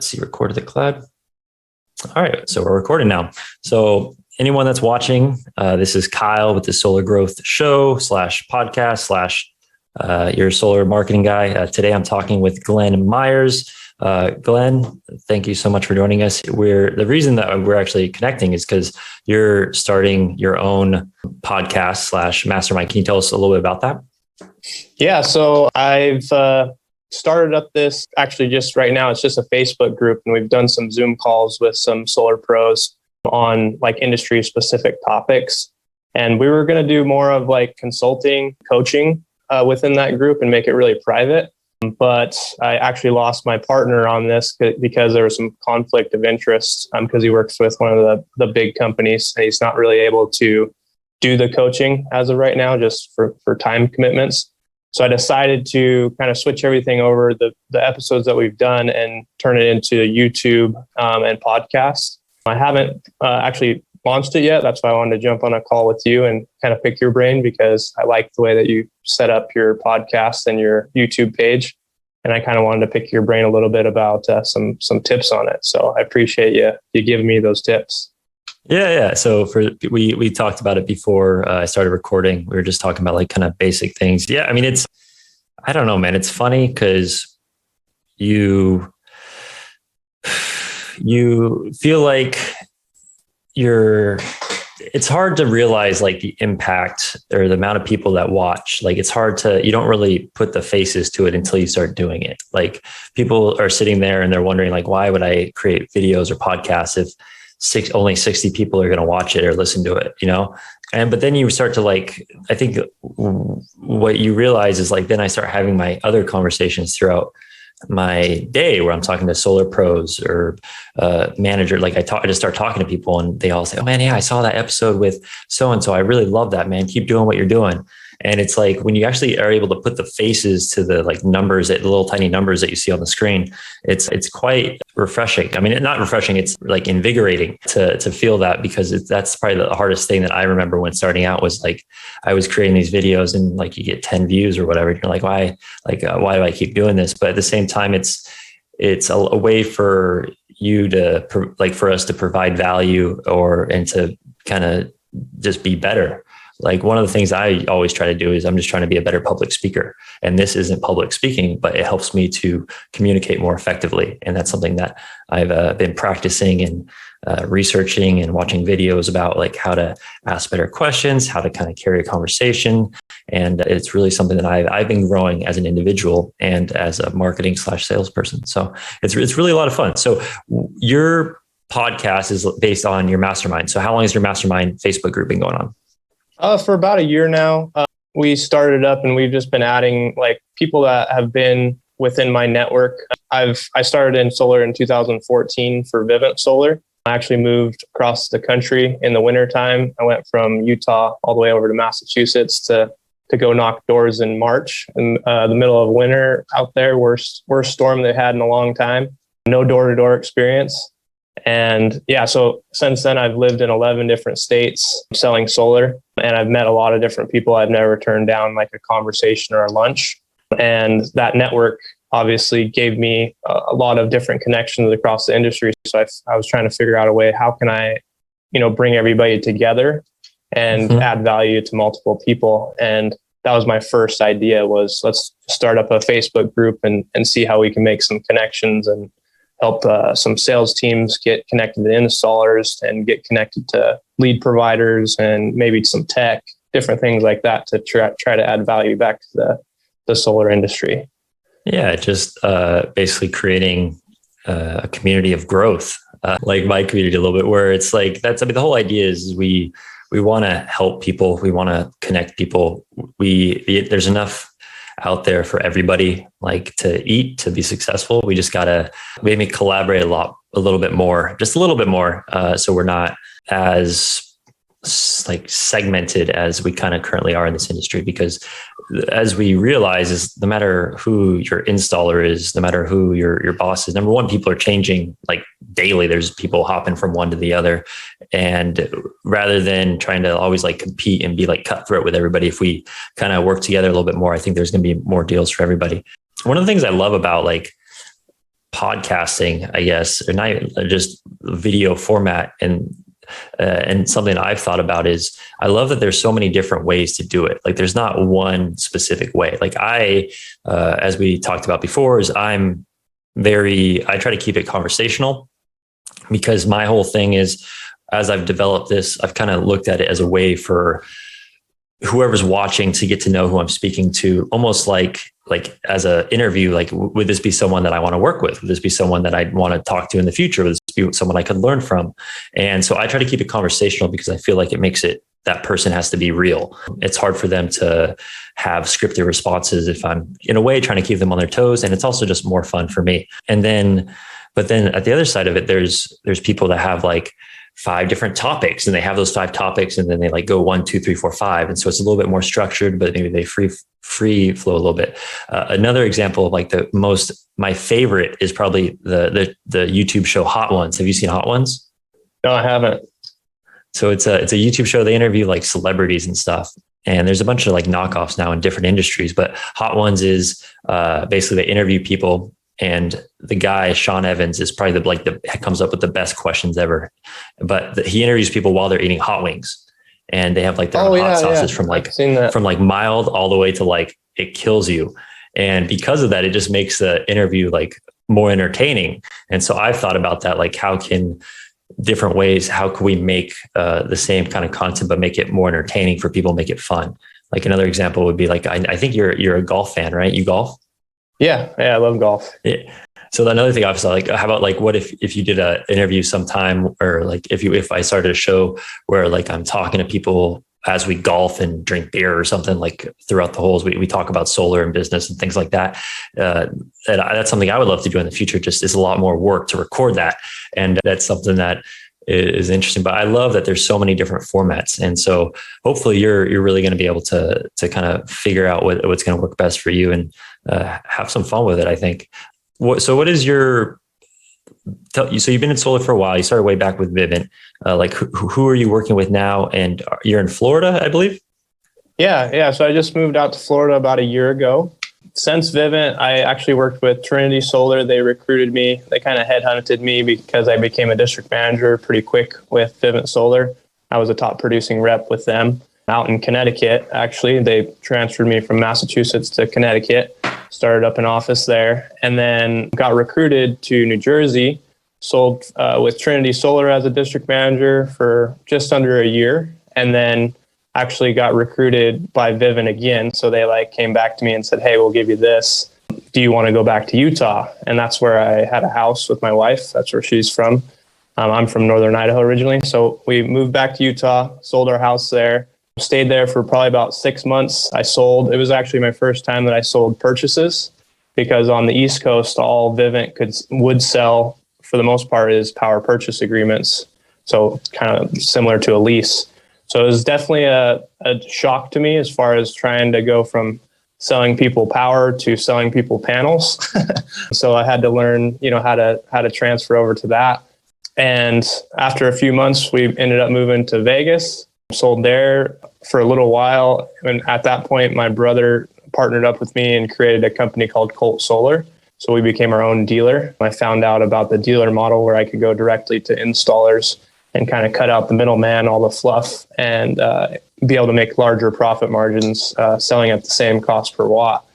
let's see, record to the cloud. All right, so we're recording now. So anyone that's watching, this is Kyle with the Solar Growth Show / podcast / your solar marketing guy. Today I'm talking with Glen Myers. Glen, thank you so much for joining us. The reason that we're actually connecting is because you're starting your own podcast / mastermind. Can you tell us a little bit about that? Yeah, so I've started up this actually just right now. It's just a Facebook group, and we've done some Zoom calls with some solar pros on like industry specific topics. And we were going to do more of like consulting, coaching within that group and make it really private. But I actually lost my partner on this because there was some conflict of interest because he works with one of the big companies, and he's not really able to do the coaching as of right now, just for time commitments. So I decided to kind of switch everything over, the episodes that we've done, and turn it into YouTube and podcasts. I haven't actually launched it yet. That's why I wanted to jump on a call with you and kind of pick your brain, because I like the way that you set up your podcast and your YouTube page. And I kind of wanted to pick your brain a little bit about some tips on it. So I appreciate you giving me those tips. Yeah. So we talked about it before I started recording. We were just talking about like kind of basic things. Yeah. I mean, I don't know, man. It's funny because you feel like it's hard to realize like the impact or the amount of people that watch. Like you don't really put the faces to it until you start doing it. Like people are sitting there and they're wondering like, why would I create videos or podcasts if only 60 people are going to watch it or listen to it, but then you start to like, I think what you realize is like, then I start having my other conversations throughout my day where I'm talking to solar pros or manager. Like I just start talking to people and they all say, oh man, yeah, I saw that episode with so-and-so. I really love that, man. Keep doing what you're doing. And it's like, when you actually are able to put the faces to the like numbers, the little tiny numbers that you see on the screen, it's quite refreshing. I mean, not refreshing. It's like invigorating to feel that, because that's probably the hardest thing that I remember when starting out was like, I was creating these videos and like you get 10 views or whatever. You're like, why do I keep doing this? But at the same time, it's a way for you to for us to provide value and to kind of just be better. Like one of the things I always try to do is I'm just trying to be a better public speaker. And this isn't public speaking, but it helps me to communicate more effectively. And that's something that I've been practicing and researching and watching videos about, like how to ask better questions, how to kind of carry a conversation. And it's really something that I've been growing as an individual and as a marketing / salesperson. So it's really a lot of fun. So your podcast is based on your mastermind. So how long has your mastermind Facebook group been going on? For about a year now. We started up and we've just been adding like people that have been within my network. I started in solar in 2014 for Vivint Solar. I actually moved across the country in the wintertime. I went from Utah all the way over to Massachusetts to go knock doors in March in the middle of winter out there. Worst storm they had in a long time. No door-to-door experience. And yeah, so since then I've lived in 11 different states selling solar, and I've met a lot of different people. I've never turned down like a conversation or a lunch. And that network obviously gave me a lot of different connections across the industry. So I was trying to figure out a way, how can I, bring everybody together and add value to multiple people. And that was my first idea, was let's start up a Facebook group and see how we can make some connections and help some sales teams get connected to installers and get connected to lead providers and maybe some tech, different things like that to try to add value back to the solar industry. Yeah, just basically creating a community of growth, like my community a little bit, where it's like, the whole idea is we want to help people. We want to connect people. There's enough out there for everybody, like to eat, to be successful. We just got to maybe collaborate a little bit more. So we're not as like segmented as we kind of currently are in this industry, because as we realize is no matter who your installer is, no matter who your boss is, number one, people are changing like daily. There's people hopping from one to the other. And rather than trying to always like compete and be like cutthroat with everybody, if we kind of work together a little bit more, I think there's going to be more deals for everybody. One of the things I love about like podcasting, I guess, or not just video format. And something I've thought about is I love that there's so many different ways to do it. Like there's not one specific way. Like as we talked about before, I try to keep it conversational, because my whole thing is, as I've developed this, I've kind of looked at it as a way for whoever's watching to get to know who I'm speaking to, almost like as an interview. Like, would this be someone that I want to work with? Would this be someone that I'd want to talk to in the future? Would this be someone I could learn from? And so I try to keep it conversational, because I feel like it makes it, that person has to be real. It's hard for them to have scripted responses if I'm in a way trying to keep them on their toes. And it's also just more fun for me. But then at the other side of it, there's people that have like 5 different topics, and they have those 5 topics, and then they like go 1, 2, 3, 4, 5. And so it's a little bit more structured, but maybe they free flow a little bit. Another example of like my favorite is probably the YouTube show Hot Ones. Have you seen Hot Ones? No, I haven't. So it's a YouTube show. They interview like celebrities and stuff. And there's a bunch of like knockoffs now in different industries, but Hot Ones is basically they interview people. And the guy, Sean Evans, is probably comes up with the best questions ever. But he interviews people while they're eating hot wings, and they have like their own hot sauces from like mild all the way to like it kills you. And because of that, it just makes the interview like more entertaining. And so I've thought about that, like how can we make the same kind of content, but make it more entertaining for people, make it fun. Like another example would be like, I think you're a golf fan, right? You golf? Yeah, I love golf. Yeah. So another thing I was like, how about like, what if you did an interview sometime, or like if I started a show where like I'm talking to people as we golf and drink beer or something, like throughout the holes, we talk about solar and business and things like that. And that's something I would love to do in the future. Just is a lot more work to record that. And that's something that is interesting, but I love that there's so many different formats. And so hopefully you're really going to be able to kind of figure out what's going to work best for you, and have some fun with it, I think. So you've been in solar for a while. You started way back with Vivint. Like who are you working with now? And you're in Florida, I believe? Yeah. So I just moved out to Florida about a year ago. Since Vivint, I actually worked with Trinity Solar. They recruited me. They kind of headhunted me because I became a district manager pretty quick with Vivint Solar. I was a top producing rep with them out in Connecticut. Actually, they transferred me from Massachusetts to Connecticut, started up an office there, and then got recruited to New Jersey, sold with Trinity Solar as a district manager for just under a year, and then actually got recruited by Vivint again. So they like came back to me and said, hey, we'll give you this. Do you want to go back to Utah? And that's where I had a house with my wife. That's where she's from. I'm from Northern Idaho originally. So we moved back to Utah, sold our house there, stayed there for probably about 6 months. I sold. It was actually my first time that I sold purchases, because on the East Coast, all Vivint would sell for the most part is power purchase agreements. So kind of similar to a lease. So it was definitely a shock to me as far as trying to go from selling people power to selling people panels. So I had to learn, how to transfer over to that. And after a few months, we ended up moving to Vegas, sold there for a little while. And at that point, my brother partnered up with me and created a company called Colt Solar. So we became our own dealer. I found out about the dealer model where I could go directly to installers and kind of cut out the middleman, all the fluff, and be able to make larger profit margins selling at the same cost per watt.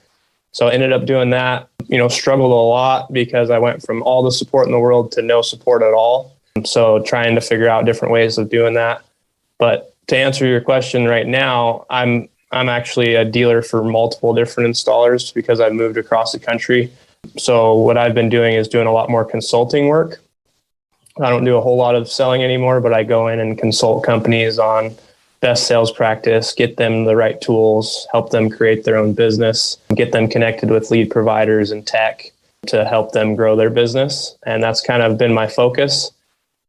So I ended up doing that, struggled a lot because I went from all the support in the world to no support at all. So trying to figure out different ways of doing that. But to answer your question right now, I'm actually a dealer for multiple different installers because I've moved across the country. So what I've been doing is doing a lot more consulting work. I don't do a whole lot of selling anymore, but I go in and consult companies on best sales practice, get them the right tools, help them create their own business, get them connected with lead providers and tech to help them grow their business. And that's kind of been my focus.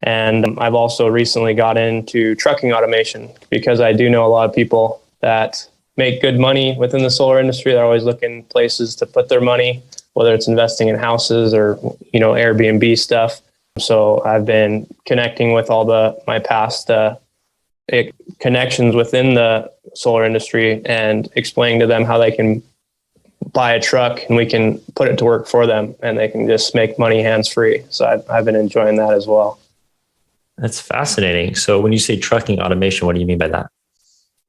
And I've also recently got into trucking automation because I do know a lot of people that make good money within the solar industry. They're always looking places to put their money, whether it's investing in houses or, Airbnb stuff. So I've been connecting with all my past connections within the solar industry and explaining to them how they can buy a truck and we can put it to work for them and they can just make money hands-free. So I've been enjoying that as well. That's fascinating. So when you say trucking automation, what do you mean by that?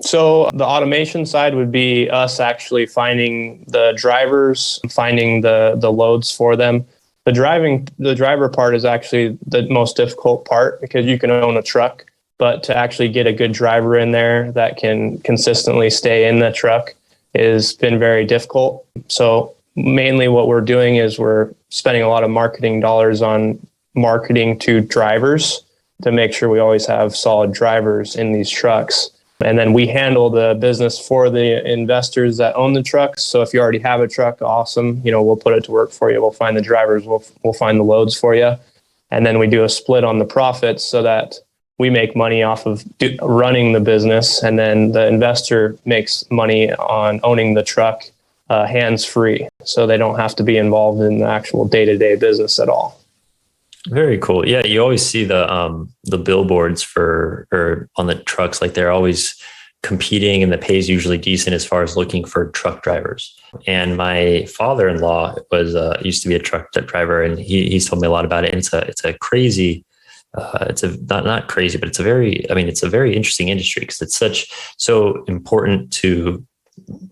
So the automation side would be us actually finding the drivers, finding the loads for them. The driver part is actually the most difficult part because you can own a truck, but to actually get a good driver in there that can consistently stay in the truck has been very difficult. So mainly what we're doing is we're spending a lot of marketing dollars on marketing to drivers to make sure we always have solid drivers in these trucks. And then we handle the business for the investors that own the trucks. So if you already have a truck, awesome. We'll put it to work for you. We'll find the drivers. We'll find the loads for you. And then we do a split on the profits so that we make money off of running the business. And then the investor makes money on owning the truck hands-free. So they don't have to be involved in the actual day-to-day business at all. Very cool. Yeah, you always see the billboards or on the trucks, like they're always competing, and the pay is usually decent as far as looking for truck drivers. And my father-in-law used to be a truck driver, and he's told me a lot about it. And it's a crazy, not crazy, but it's a very interesting industry because it's so important to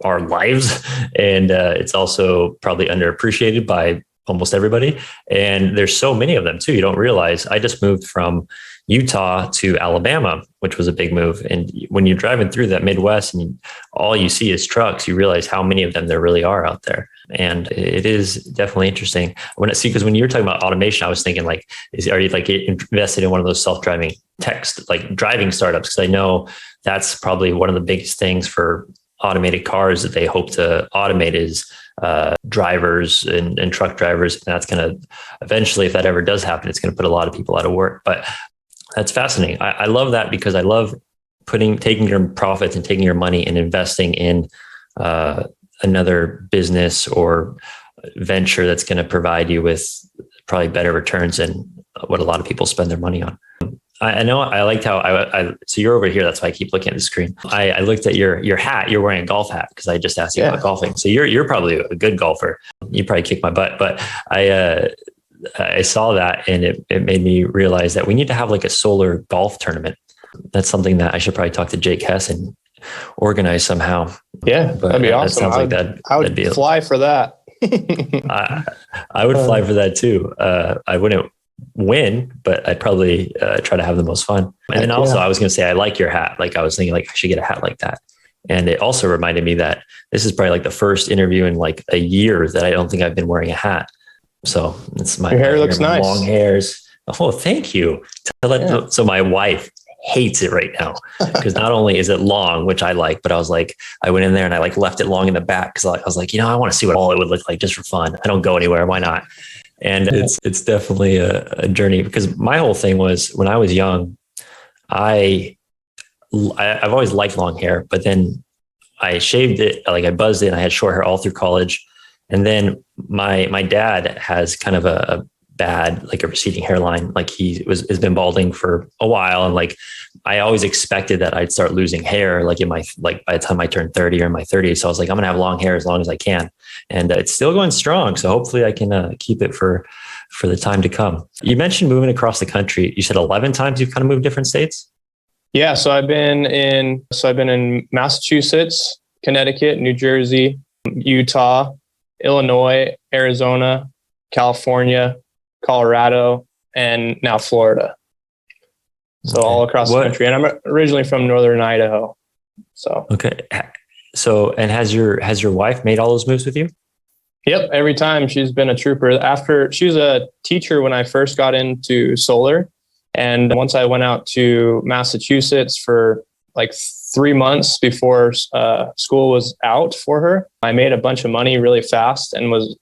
our lives, and it's also probably underappreciated by almost everybody. And there's so many of them too. You don't realize. I just moved from Utah to Alabama, which was a big move. And when you're driving through that Midwest and all you see is trucks, you realize how many of them there really are out there. And it is definitely interesting. Because when you were talking about automation, I was thinking are you like invested in one of those self-driving like driving startups? Because I know that's probably one of the biggest things for automated cars that they hope to automate is drivers and truck drivers. And that's going to eventually, if that ever does happen, it's going to put a lot of people out of work. But that's fascinating. I love that because I love taking your profits and taking your money and investing in another business or venture that's going to provide you with probably better returns than what a lot of people spend their money on. I know I liked how so you're over here. That's why I keep looking at the screen. I looked at your hat. You're wearing a golf hat because I just asked you about golfing. So you're probably a good golfer. You probably kick my butt, but I saw that and it made me realize that we need to have like a solar golf tournament. That's something that I should probably talk to Jake Hess and organize somehow. Yeah, but that'd be awesome. I would fly for that. I would fly for that too. I wouldn't win, but I'd probably try to have the most fun. And then also I was going to say, I like your hat. Like I was thinking like I should get a hat like that. And it also reminded me that this is probably like the first interview in like a year that I don't think I've been wearing a hat. So it's your hair looks nice. Long hairs. Oh, thank you. So my wife hates it right now because not only is it long, which I like, but I went in there and I like left it long in the back because I was like, I want to see what all it would look like just for fun. I don't go anywhere. Why not? And it's definitely a journey because my whole thing was when I was young, I've always liked long hair, but then I shaved it, like I buzzed it and I had short hair all through college. And then my dad has kind of a bad, like a receding hairline. Like has been balding for a while. And like, I always expected that I'd start losing hair, like by the time I turned 30 or in my 30s. So I was like, I'm going to have long hair as long as I can. And it's still going strong. So hopefully I can keep it for the time to come. You mentioned moving across the country. You said 11 times you've kind of moved different states. Yeah. So I've been in Massachusetts, Connecticut, New Jersey, Utah, Illinois, Arizona, California, Colorado, and now Florida. So all across the country. And I'm originally from Northern Idaho. So, okay. So, and has your wife made all those moves with you? Yep. Every time. She's been a trooper. She was a teacher when I first got into solar. And once I went out to Massachusetts for like 3 months before school was out for her, I made a bunch of money really fast and was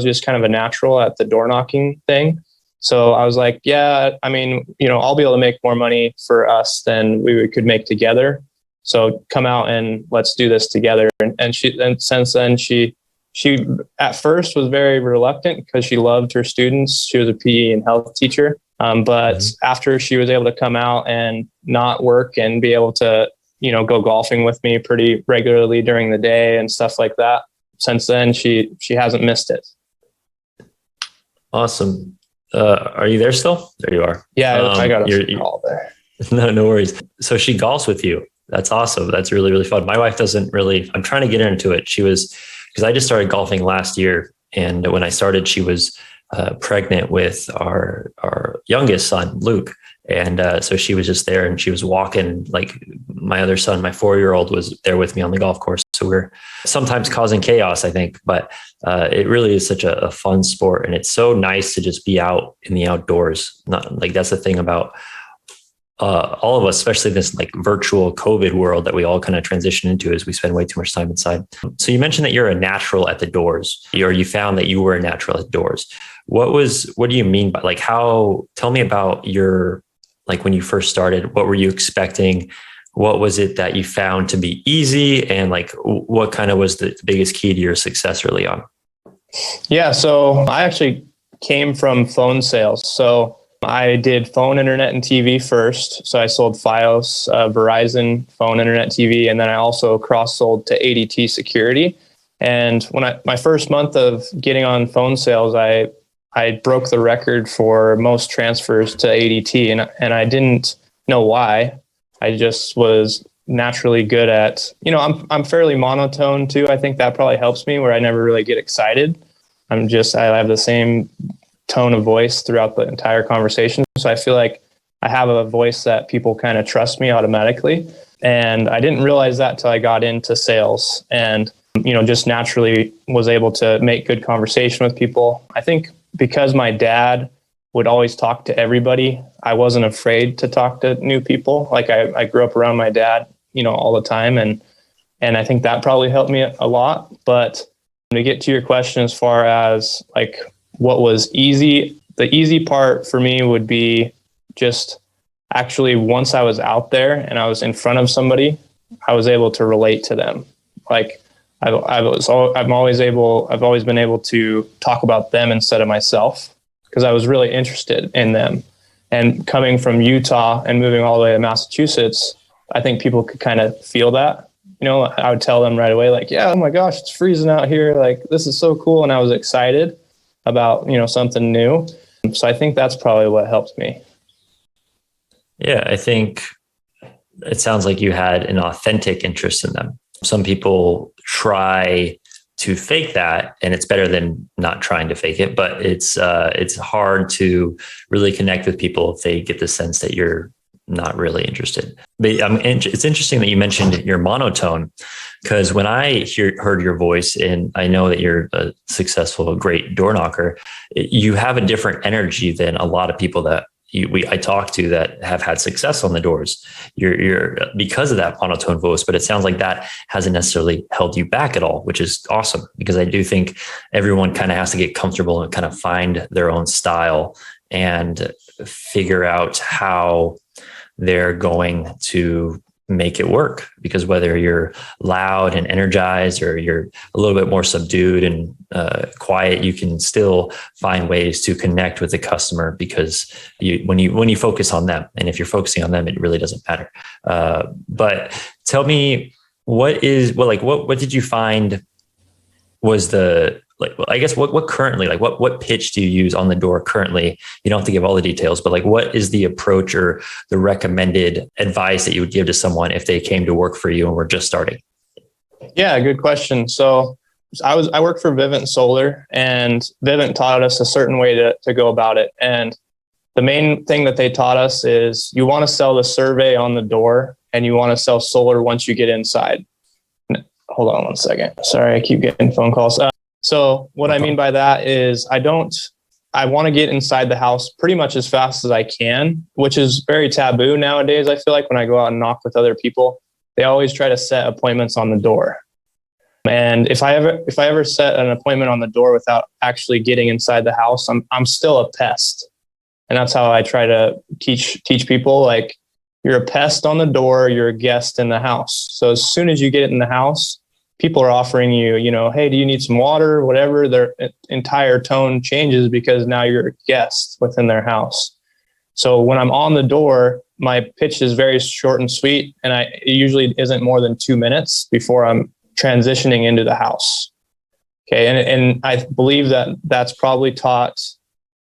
just kind of a natural at the door knocking thing. So I was like, yeah, I mean, I'll be able to make more money for us than we could make together. So come out and let's do this together. And since then she at first was very reluctant because she loved her students. She was a PE and health teacher. But after she was able to come out and not work and be able to, go golfing with me pretty regularly during the day and stuff like that, since then, she hasn't missed it. Awesome. Are you there still? There you are. Yeah, I got a call there. No worries. So she golfs with you. That's awesome. That's really, really fun. My wife doesn't really, I'm trying to get her into it. Because I just started golfing last year. And when I started, she was pregnant with our youngest son, Luke. And so she was just there and she was walking, like my other son, my 4-year-old was there with me on the golf course. So we're sometimes causing chaos, I think, but it really is such a fun sport. And it's so nice to just be out in the outdoors. Not like that's the thing about all of us, especially this like virtual COVID world that we all kind of transition into as we spend way too much time inside. So you mentioned that you're a natural at the doors, or you found that you were a natural at doors. What do you mean by tell me about like when you first started, what were you expecting? What was it that you found to be easy? And like, what kind of was the biggest key to your success early on? Yeah. So I actually came from phone sales. So I did phone, internet, and TV first. So I sold Fios, Verizon, phone, internet, TV, and then I also cross-sold to ADT Security. And when my first month of getting on phone sales, I broke the record for most transfers to ADT, and I didn't know why. I just was naturally good at, I'm fairly monotone too. I think that probably helps me, where I never really get excited. I have the same tone of voice throughout the entire conversation. So I feel like I have a voice that people kind of trust me automatically. And I didn't realize that till I got into sales and, just naturally was able to make good conversation with people. I think because my dad would always talk to everybody, I wasn't afraid to talk to new people. Like I grew up around my dad, all the time. And I think that probably helped me a lot. But to get to your question, as far as like, what was easy? The easy part for me would be just actually once I was out there and I was in front of somebody, I was able to relate to them. Like I've always been able to talk about them instead of myself because I was really interested in them. And coming from Utah and moving all the way to Massachusetts, I think people could kind of feel that. I would tell them right away, like, yeah, oh my gosh, it's freezing out here. Like, this is so cool. And I was excited about, something new. So I think that's probably what helped me. Yeah, I think it sounds like you had an authentic interest in them. Some people try to fake that, and it's better than not trying to fake it, but it's hard to really connect with people if they get the sense that you're not really interested. But it's interesting that you mentioned your monotone, because when I heard your voice, and I know that you're a successful, great door knocker, you have a different energy than a lot of people that I talk to that have had success on the doors. You're because of that monotone voice, but it sounds like that hasn't necessarily held you back at all, which is awesome, because I do think everyone kind of has to get comfortable and kind of find their own style and figure out how they're going to make it work. Because whether you're loud and energized or you're a little bit more subdued and quiet, you can still find ways to connect with the customer, because when you focus on them, and if you're focusing on them, it really doesn't matter. But tell me, what did you find was the, like, I guess what currently, like what pitch do you use on the door currently? You don't have to give all the details, but like, what is the approach or the recommended advice that you would give to someone if they came to work for you and were just starting? Yeah, good question. So I work for Vivint Solar, and Vivint taught us a certain way to go about it. And the main thing that they taught us is you want to sell the survey on the door, and you want to sell solar once you get inside. Hold on one second. Sorry, I keep getting phone calls. So what I mean by that is I want to get inside the house pretty much as fast as I can, which is very taboo nowadays. I feel like when I go out and knock with other people, they always try to set appointments on the door. And if I ever set an appointment on the door without actually getting inside the house, I'm still a pest. And that's how I try to teach people, like, you're a pest on the door, you're a guest in the house. So as soon as you get in the house, people are offering you, hey, do you need some water? Whatever. Their entire tone changes because now you're a guest within their house. So when I'm on the door, my pitch is very short and sweet, and it usually isn't more than 2 minutes before I'm transitioning into the house. Okay. And I believe that that's probably taught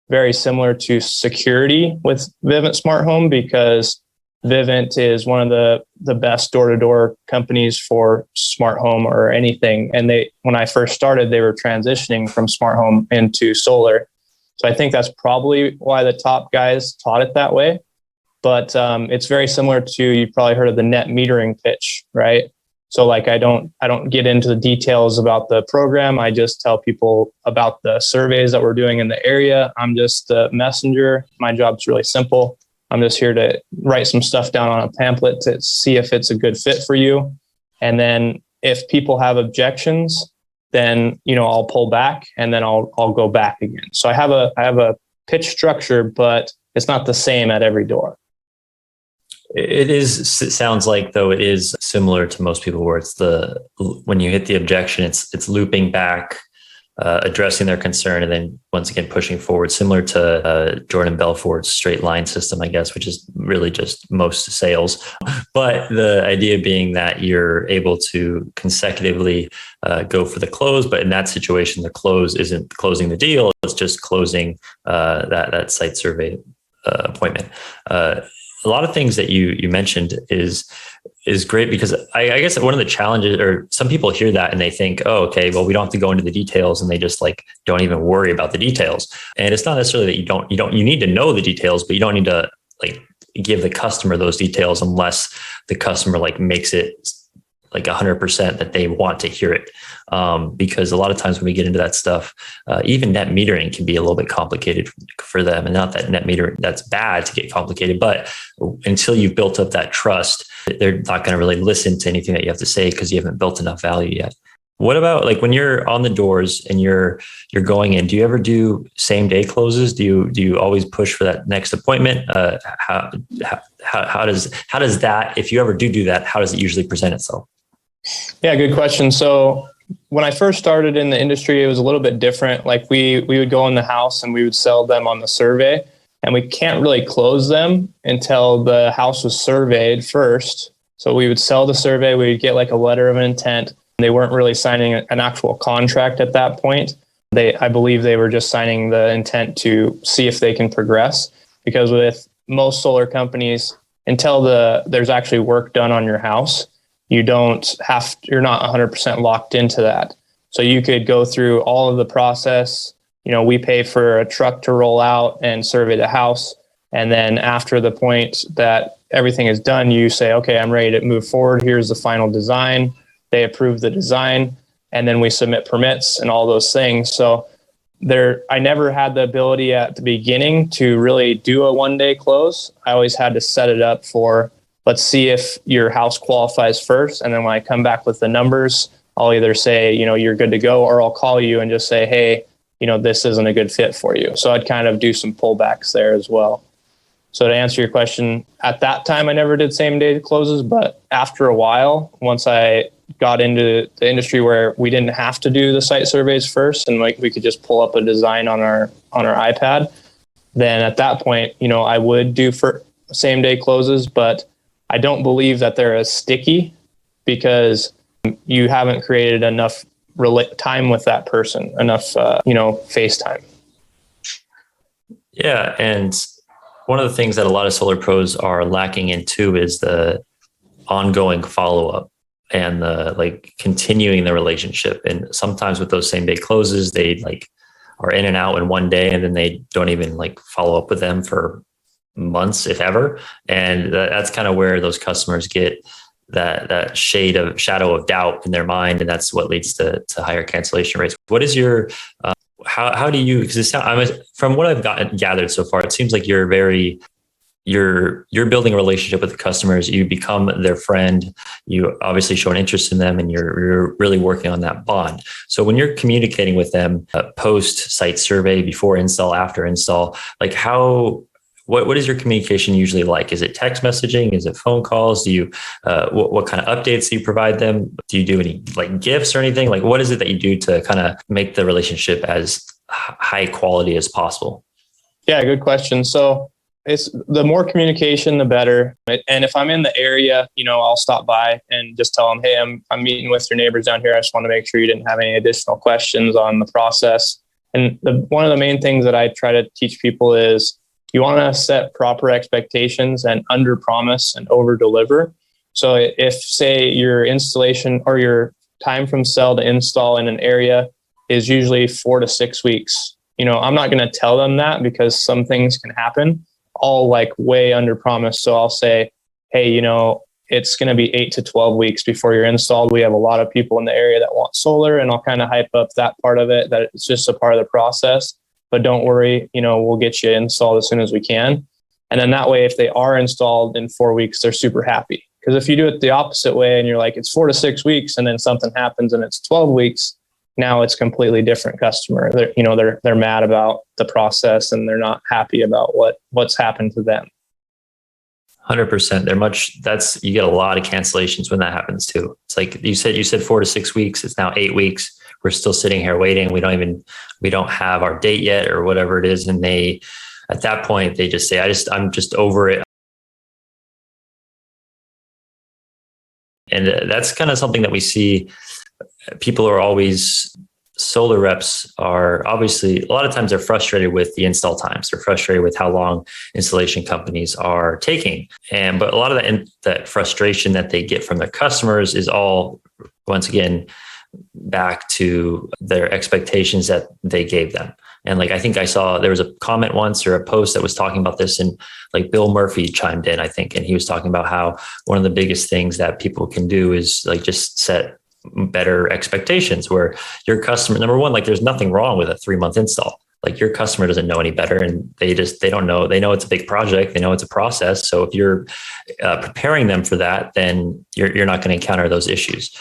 very similar to security with Vivint Smart Home, because Vivint is one of the best door-to-door companies for smart home or anything. And when I first started, they were transitioning from smart home into solar. So I think that's probably why the top guys taught it that way. But it's very similar to, you've probably heard of the net metering pitch, right? So like I don't get into the details about the program. I just tell people about the surveys that we're doing in the area. I'm just the messenger. My job's really simple. I'm just here to write some stuff down on a pamphlet to see if it's a good fit for you. And then if people have objections, then, I'll pull back and then I'll go back again. So I have a pitch structure, but it's not the same at every door. It sounds like, though, it is similar to most people, where it's when you hit the objection, it's looping back, addressing their concern, and then once again pushing forward, similar to Jordan Belfort's straight line system, I guess, which is really just most sales. But the idea being that you're able to consecutively go for the close, but in that situation, the close isn't closing the deal; it's just closing that site survey appointment. A lot of things that you mentioned is great, because I guess one of the challenges, or some people hear that and they think, oh, okay, well, we don't have to go into the details, and they just don't even worry about the details. And it's not necessarily that you need to know the details, but you don't need to give the customer those details unless the customer makes it 100% that they want to hear it. Because a lot of times when we get into that stuff, even net metering can be a little bit complicated for them. And not that net metering, that's bad to get complicated, but until you've built up that trust, they're not going to really listen to anything that you have to say because you haven't built enough value yet. What about when you're on the doors and you're going in, do you ever do same day closes? Do you always push for that next appointment? How does that, if you ever do that, how does it usually present itself? Yeah, good question. So when I first started in the industry, it was a little bit different. We would go in the house and we would sell them on the survey, and we can't really close them until the house was surveyed first. So we would sell the survey, we would get a letter of intent. They weren't really signing an actual contract at that point. I believe they were just signing the intent to see if they can progress, because with most solar companies, until there's actually work done on your house, you're not 100% locked into that. So you could go through all of the process. We pay for a truck to roll out and survey the house. And then after the point that everything is done, you say, okay, I'm ready to move forward. Here's the final design. They approve the design, and then we submit permits and all those things. So I never had the ability at the beginning to really do a one-day close. I always had to set it up for, let's see if your house qualifies first. And then when I come back with the numbers, I'll either say, you're good to go, or I'll call you and just say, hey, this isn't a good fit for you. So I'd kind of do some pullbacks there as well. So to answer your question, at that time, I never did same day closes, but after a while, once I got into the industry where we didn't have to do the site surveys first, and we could just pull up a design on our iPad, then at that point, I would do for same day closes, but I don't believe that they're as sticky, because you haven't created enough time with that person, enough, FaceTime. Yeah. And one of the things that a lot of solar pros are lacking in too is the ongoing follow-up and the continuing the relationship. And sometimes with those same day closes, they are in and out in one day, and then they don't even follow up with them for months, if ever. And that's kind of where those customers get that shadow of doubt in their mind, and that's what leads to higher cancellation rates. What is your how do you, because from what I've gathered so far, it seems like you're building a relationship with the customers. You become their friend. You obviously show an interest in them, and you're really working on that bond. So when you're communicating with them post site survey, before install, after install, what is your communication usually like? Is it text messaging? Is it phone calls? Do you what kind of updates do you provide them? Do you do any gifts or anything? What is it that you do to kind of make the relationship as high quality as possible? Yeah, good question. So it's the more communication, the better. And if I'm in the area, I'll stop by and just tell them, hey, I'm meeting with your neighbors down here. I just want to make sure you didn't have any additional questions on the process. And one of the main things that I try to teach people is you want to set proper expectations and under promise and over deliver. So if, say, your installation or your time from sell to install in an area is usually 4 to 6 weeks, I'm not going to tell them that because some things can happen. All like way under promise. So I'll say, hey, it's going to be 8 to 12 weeks before you're installed. We have a lot of people in the area that want solar, and I'll kind of hype up that part of it, that it's just a part of the process. But don't worry, we'll get you installed as soon as we can. And then that way, if they are installed in 4 weeks, they're super happy. Because if you do it the opposite way and you're like, it's 4 to 6 weeks, and then something happens and it's 12 weeks, now it's completely different customer. They're mad about the process and they're not happy about what's happened to them. 100%. You get a lot of cancellations when that happens too. It's like you said 4 to 6 weeks. It's now 8 weeks. We're still sitting here waiting. We don't have our date yet or whatever it is. And at that point, they just say, I'm just over it. And that's kind of something that we see. Solar reps are obviously, a lot of times they're frustrated with the install times. They're frustrated with how long installation companies are taking. But a lot of that frustration that they get from their customers is all, once again, back to their expectations that they gave them. And like, I think I saw there was a comment once or a post that was talking about this, and like Bill Murphy chimed in, I think, and he was talking about how one of the biggest things that people can do is like just set better expectations where your customer, number one, like there's nothing wrong with a 3-month install. Like your customer doesn't know any better, and they don't know. They know it's a big project. They know it's a process. So if you're preparing them for that, then you're not going to encounter those issues,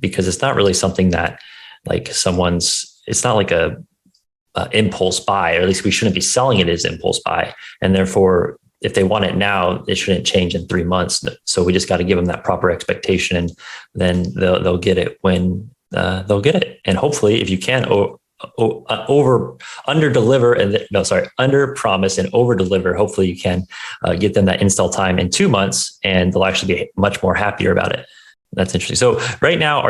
because it's not really something that like it's not like a impulse buy, or at least we shouldn't be selling it as impulse buy. And therefore, if they want it now, it shouldn't change in 3 months. So we just got to give them that proper expectation, and then they'll get it when they'll get it. And hopefully, if you can under promise and over deliver, hopefully you can get them that install time in 2 months, and they'll actually be much more happier about it. That's interesting. So right now,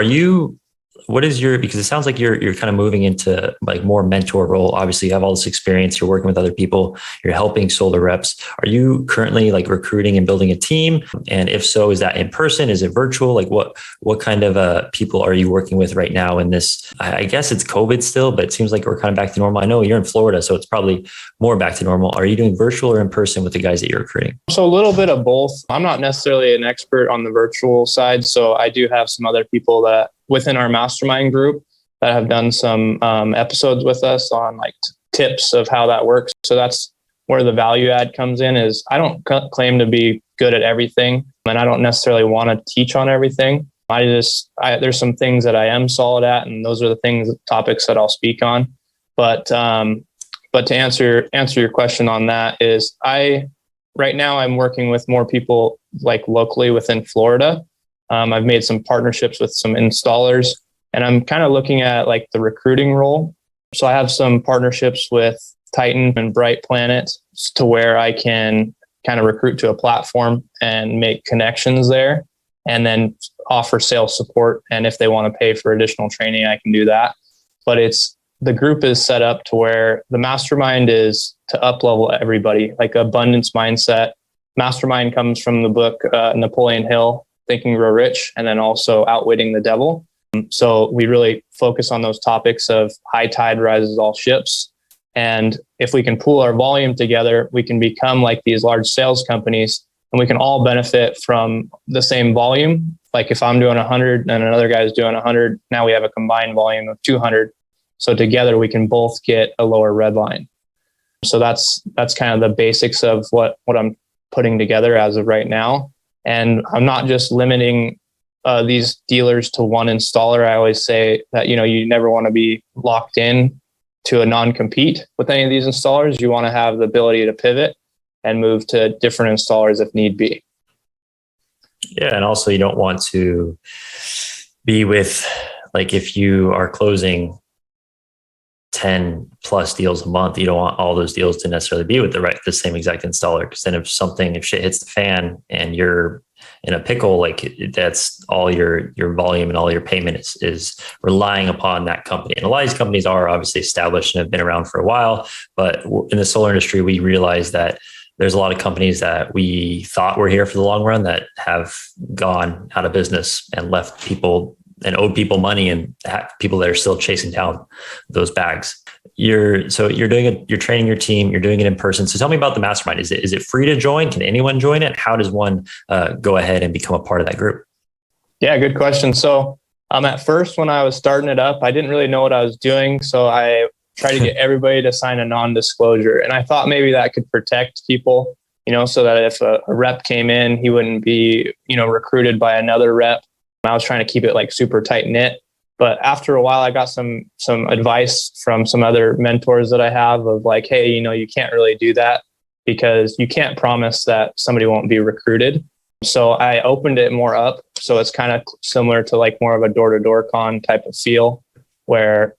because it sounds like you're kind of moving into like more mentor role. Obviously you have all this experience, you're working with other people, you're helping solar reps. Are you currently like recruiting and building a team? And if so, is that in person? Is it virtual? Like what kind of people are you working with right now in this? I guess it's COVID still, but it seems like we're kind of back to normal. I know you're in Florida, so it's probably more back to normal. Are you doing virtual or in person with the guys that you're recruiting? So a little bit of both. I'm not necessarily an expert on the virtual side, so I do have some other people that within our mastermind group that have done some episodes with us on like tips of how that works. So that's where the value add comes in. Is I don't claim to be good at everything, and I don't necessarily want to teach on everything. There's some things that I am solid at, and those are the topics that I'll speak on. But to answer your question on that is right now I'm working with more people like locally within Florida. I've made some partnerships with some installers, and I'm kind of looking at like the recruiting role. So I have some partnerships with Titan and Bright Planet to where I can kind of recruit to a platform and make connections there, and then offer sales support. And if they want to pay for additional training, I can do that. But the group is set up to where the mastermind is to up-level everybody, like abundance mindset. Mastermind comes from the book Napoleon Hill, Think and Grow Rich, and then also Outwitting the Devil. So we really focus on those topics of high tide rises all ships. And if we can pool our volume together, we can become like these large sales companies, and we can all benefit from the same volume. Like if I'm doing 100 and another guy's doing 100, now we have a combined volume of 200. So together we can both get a lower red line. So that's kind of the basics of what I'm putting together as of right now. And I'm not just limiting these dealers to one installer. I always say that, you never want to be locked in to a non-compete with any of these installers. You want to have the ability to pivot and move to different installers if need be. Yeah. And also you don't want to be with, like, if you are closing 10 plus deals a month. You don't want all those deals to necessarily be with the same exact installer. Because then if shit hits the fan and you're in a pickle, like that's all your volume and all your payment is relying upon that company. And a lot of these companies are obviously established and have been around for a while, but in the solar industry, we realize that there's a lot of companies that we thought were here for the long run that have gone out of business and left people and owed people money, and people that are still chasing down those bags. You're training your team, you're doing it in person. So tell me about the mastermind. Is it free to join? Can anyone join it? How does one go ahead and become a part of that group? Yeah, good question. So at first, when I was starting it up, I didn't really know what I was doing. So I tried to get everybody to sign a non-disclosure. And I thought maybe that could protect people, so that if a rep came in, he wouldn't be, recruited by another rep. I was trying to keep it like super tight knit. But after a while, I got some advice from some other mentors that I have of like, hey, you can't really do that because you can't promise that somebody won't be recruited. So I opened it more up. So it's kind of similar to like more of a door-to-door con type of feel where,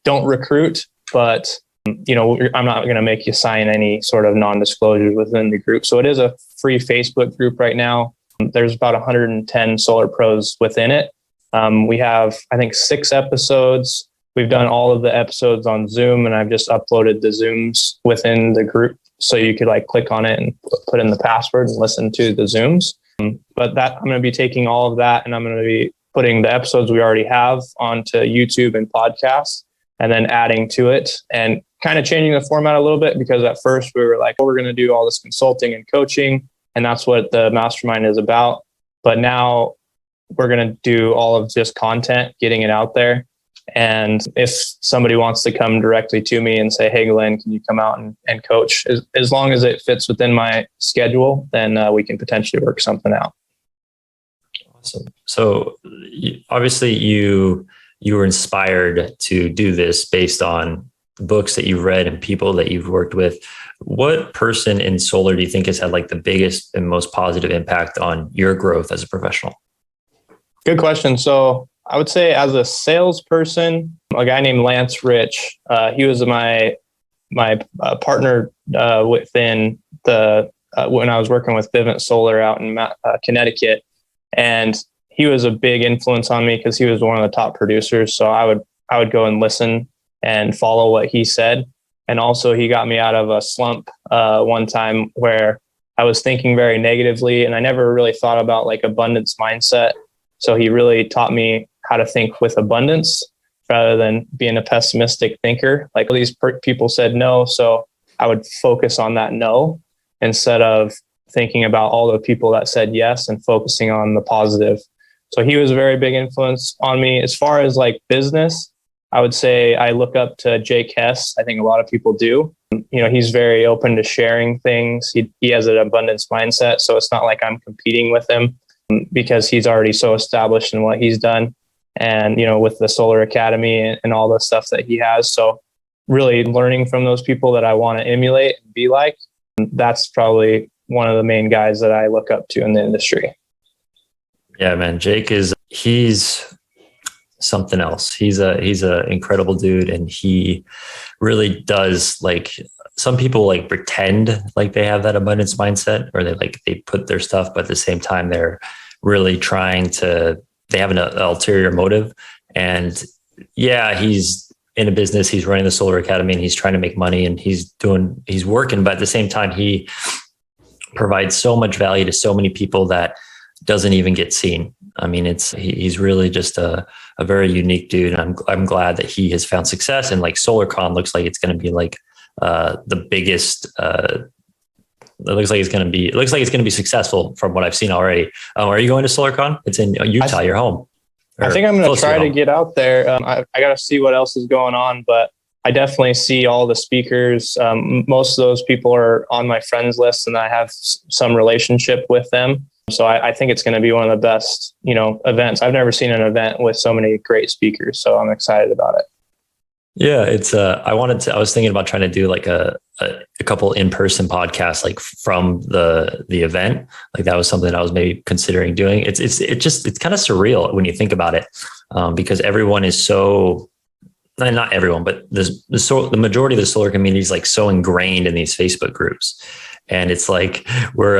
don't recruit, but, I'm not going to make you sign any sort of non-disclosures within the group. So it is a free Facebook group right now. There's about 110 solar pros within it. We have, I think, 6 episodes. We've done all of the episodes on Zoom, and I've just uploaded the Zooms within the group. So you could like click on it and put in the password and listen to the Zooms. But I'm going to be taking all of that, and I'm going to be putting the episodes we already have onto YouTube and podcasts, and then adding to it and kind of changing the format a little bit, because at first we were like, we're going to do all this consulting and coaching, and that's what the mastermind is about. But now we're going to do all of just content, getting it out there. And if somebody wants to come directly to me and say, hey, Glenn, can you come out and coach? As long as it fits within my schedule, then we can potentially work something out. Awesome. So obviously you were inspired to do this based on books that you've read and people that you've worked with. What person in solar do you think has had like the biggest and most positive impact on your growth as a professional? Good question. So I would say as a salesperson, a guy named Lance Rich, he was my partner within when I was working with Vivint Solar out in Connecticut. And he was a big influence on me because he was one of the top producers. So I would go and listen and follow what he said. And also he got me out of a slump one time where I was thinking very negatively, and I never really thought about like abundance mindset. So he really taught me how to think with abundance rather than being a pessimistic thinker. Like all these people said no, so I would focus on that no instead of thinking about all the people that said yes and focusing on the positive. So he was a very big influence on me. As far as like business, I would say I look up to Jake Hess. I think a lot of people do. He's very open to sharing things. He has an abundance mindset. So it's not like I'm competing with him because he's already so established in what he's done. And, with the Solar Academy and all the stuff that he has. So really learning from those people that I want to emulate and be like, that's probably one of the main guys that I look up to in the industry. Yeah, man. Jake he's something else. He's a incredible dude. And he really does, like, some people like pretend like they have that abundance mindset, or they put their stuff, but at the same time, they're really they have an ulterior motive. And yeah, he's in a business, he's running the Solar Academy and he's trying to make money and he's working, but at the same time, he provides so much value to so many people that doesn't even get seen. I mean, he's really just a very unique dude. And I'm glad that he has found success, and like SolarCon looks like it's going to be like the biggest, it looks like it's going to be successful from what I've seen already. Are you going to SolarCon? It's in Utah, your home. I think I'm going to try to get out there. I got to see what else is going on, but I definitely see all the speakers. Most of those people are on my friends list, and I have some relationship with them. So I think it's going to be one of the best, events. I've never seen an event with so many great speakers, so I'm excited about it. Yeah, it's I was thinking about trying to do like a couple in-person podcasts, like from the event. Like that was something I was maybe considering doing. It's kind of surreal when you think about it, because everyone is so and not everyone, but the majority of the solar community is like so ingrained in these Facebook groups. And it's like, we're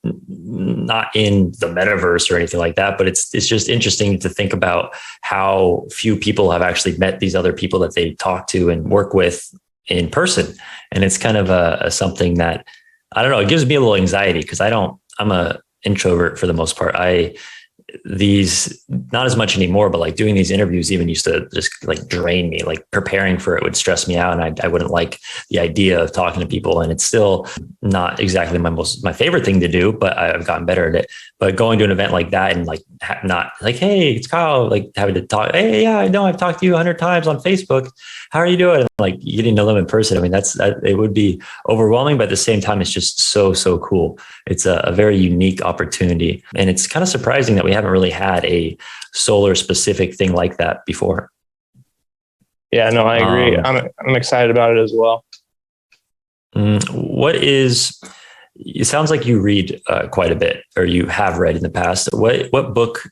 not in the metaverse or anything like that, but it's just interesting to think about how few people have actually met these other people that they talk to and work with in person. And it's kind of something that, I don't know, it gives me a little anxiety because I'm a introvert for the most part. These, not as much anymore, but like doing these interviews even used to just like drain me. Like preparing for it would stress me out, and I wouldn't like the idea of talking to people. And it's still not exactly my favorite thing to do, but I've gotten better at it. But going to an event like that and like not like, hey, it's Kyle, like having to talk, hey, yeah, I know I've talked to you 100 times on Facebook. How are you doing? And like getting to know them in person. I mean, it would be overwhelming, but at the same time, it's just so cool. It's a very unique opportunity. And it's kind of surprising that we haven't really had a solar specific thing like that before. Yeah, no, I agree. I'm excited about it as well. It sounds like you read quite a bit, or you have read in the past. What book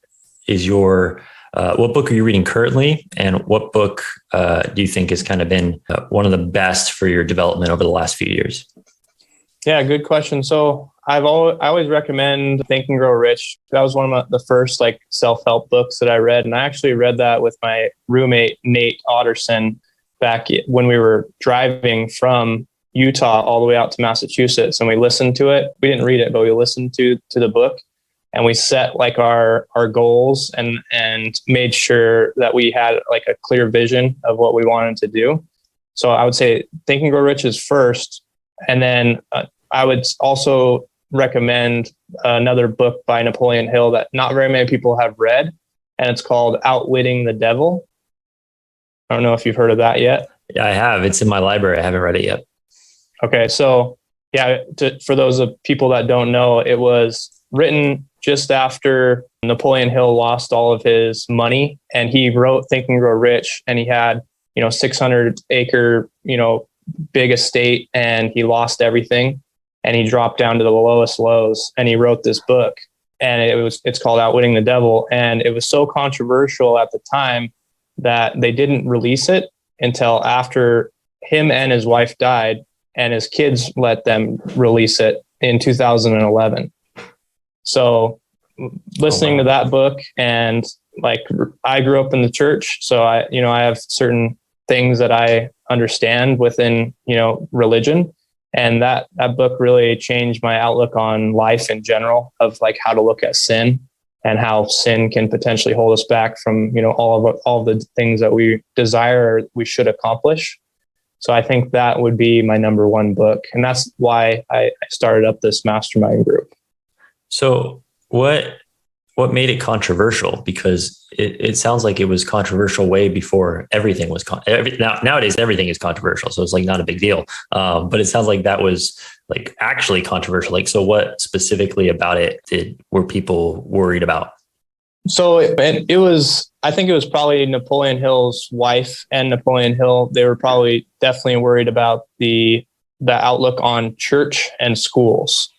is what book are you reading currently? And what book do you think has kind of been one of the best for your development over the last few years? Yeah, good question. So I always recommend Think and Grow Rich. That was one of the first like self-help books that I read. And I actually read that with my roommate, Nate Otterson, back when we were driving from Utah all the way out to Massachusetts. And we listened to it. We didn't read it, but we listened to the book. And we set like our goals and made sure that we had like a clear vision of what we wanted to do. So I would say Think and Grow Rich is first. And then I would also recommend another book by Napoleon Hill that not very many people have read. And it's called Outwitting the Devil. I don't know if you've heard of that yet. Yeah, I have. It's in my library. I haven't read it yet. Okay. So yeah, for those of people that don't know, it was written just after Napoleon Hill lost all of his money, and he wrote Think and Grow Rich, and he had, 600 acre, big estate, and he lost everything, and he dropped down to the lowest lows, and he wrote this book, and it's called Outwitting the Devil. And it was so controversial at the time that they didn't release it until after him and his wife died, and his kids let them release it in 2011. So listening to that book, and like I grew up in the church, so I have certain things that I understand within, religion. And that book really changed my outlook on life in general, of like how to look at sin and how sin can potentially hold us back from, all of the things that we desire or we should accomplish. So I think that would be my number one book. And that's why I started up this mastermind group. So what made it controversial? Because it sounds like it was controversial way before everything was nowadays everything is controversial, so it's like not a big deal. But it sounds like that was like actually controversial. Like, so what specifically about it were people worried about? So it was, I think it was probably Napoleon Hill's wife and Napoleon Hill. They were probably definitely worried about the outlook on church and schools.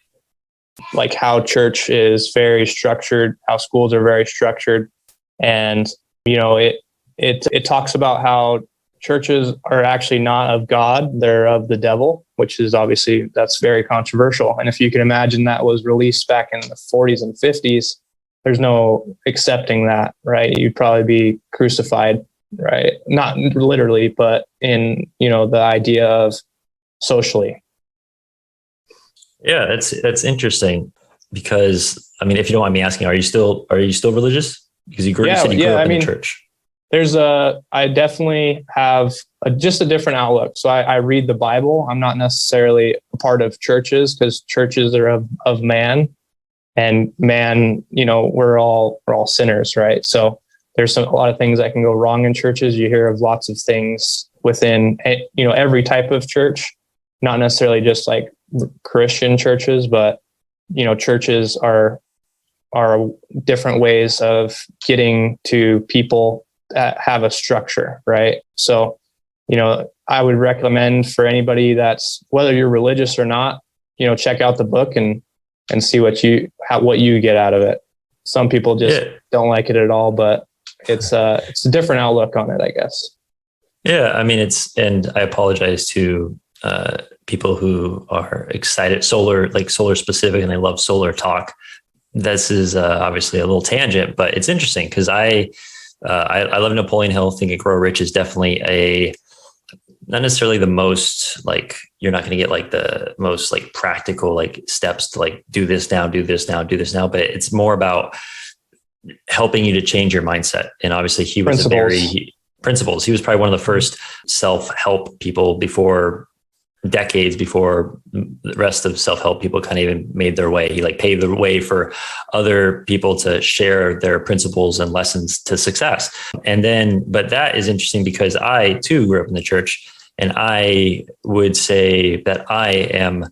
Like how church is very structured, how schools are very structured. And, it talks about how churches are actually not of God, they're of the devil, which is obviously, that's very controversial. And if you can imagine that was released back in the 40s and 50s, there's no accepting that, right? You'd probably be crucified, right? Not literally, but in, the idea of socially. Yeah, that's interesting, because I mean, if you don't mind me asking, are you still religious? Because you grew up in the church. I definitely have just a different outlook. So I read the Bible. I'm not necessarily a part of churches, because churches are of man, and man, we're all sinners, right? So there's a lot of things that can go wrong in churches. You hear of lots of things within, every type of church, not necessarily just like Christian churches, but churches are different ways of getting to people that have a structure, right? So, I would recommend for anybody that's, whether you're religious or not, check out the book and see what you get out of it. Some people just don't like it at all, but it's a different outlook on it, I guess. Yeah, I mean, and I apologize to people who are excited solar specific, and they love solar talk. This is obviously a little tangent, but it's interesting because I love Napoleon Hill. Think and Grow Rich is definitely not necessarily the most you're not going to get like the most like practical like steps to like do this now, do this now, do this now, but it's more about helping you to change your mindset. And obviously he was principles. He was probably one of the first self-help people decades before the rest of self-help people kind of even made their way. He like paved the way for other people to share their principles and lessons to success. But that is interesting because I too grew up in the church, and I would say that I am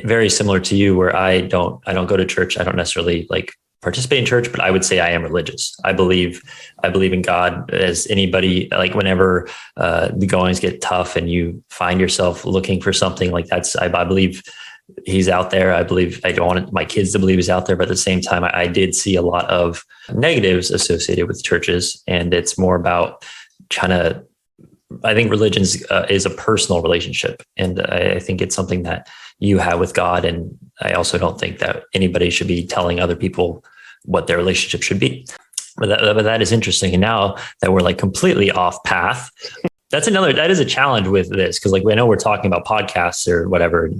very similar to you, where I don't go to church. I don't necessarily like participate in church, but I would say I am religious. I believe in God as anybody. Like whenever the goings get tough and you find yourself looking for something, like I believe he's out there. I don't want my kids to believe he's out there, but at the same time, I did see a lot of negatives associated with churches, and it's more about I think religion is a personal relationship, and I think it's something that you have with God. And I also don't think that anybody should be telling other people what their relationship should be. But that is interesting. And now that we're like completely off path, that is a challenge with this. Cause like, I know we're talking about podcasts or whatever.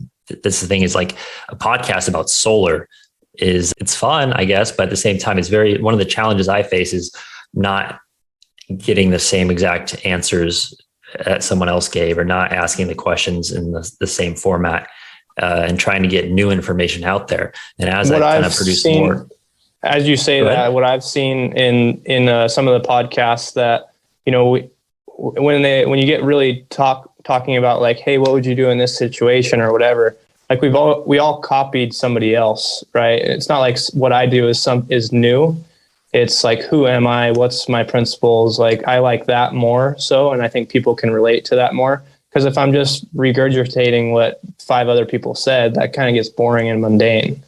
This the thing is like a podcast about solar it's fun, I guess. But at the same time, one of the challenges I face is not getting the same exact answers that someone else gave, or not asking the questions in the same format, and trying to get new information out there. And as I kind of produce more, as you say that, what I've seen in some of the podcasts that, you know, when you get really talking about like, hey, what would you do in this situation or whatever? Like we all copied somebody else, right? It's not like what I do is new. It's like, who am I? What's my principles? Like, I like that more so. And I think people can relate to that more. Because if I'm just regurgitating what 5 other people said, that kind of gets boring and mundane.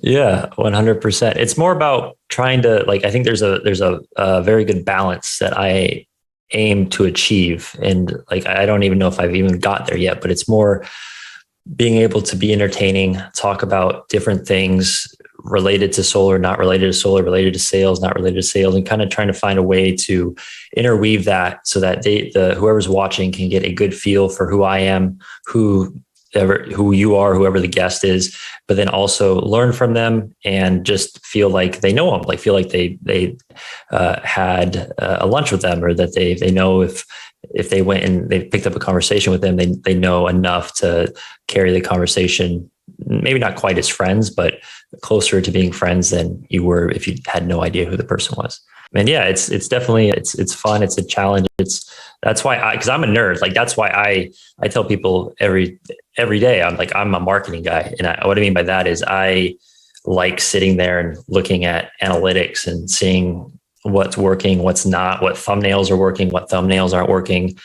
Yeah, 100%. It's more about trying to I think there's a very good balance that I aim to achieve. And like, I don't even know if I've even got there yet, but it's more being able to be entertaining, talk about different things related to solar, not related to solar, related to sales, not related to sales, and kind of trying to find a way to interweave that so that whoever's watching can get a good feel for who I am, who you are, whoever the guest is, but then also learn from them and just feel like they know them, like feel like they had a lunch with them, or that they know if they went and they picked up a conversation with them, they know enough to carry the conversation, maybe not quite as friends, but closer to being friends than you were if you had no idea who the person was. And yeah, it's definitely, it's fun. It's a challenge. That's why cause I'm a nerd. Like, that's why I tell people every day, I'm a marketing guy. And what I mean by that is I like sitting there and looking at analytics and seeing what's working, what's not, what thumbnails are working, what thumbnails aren't working,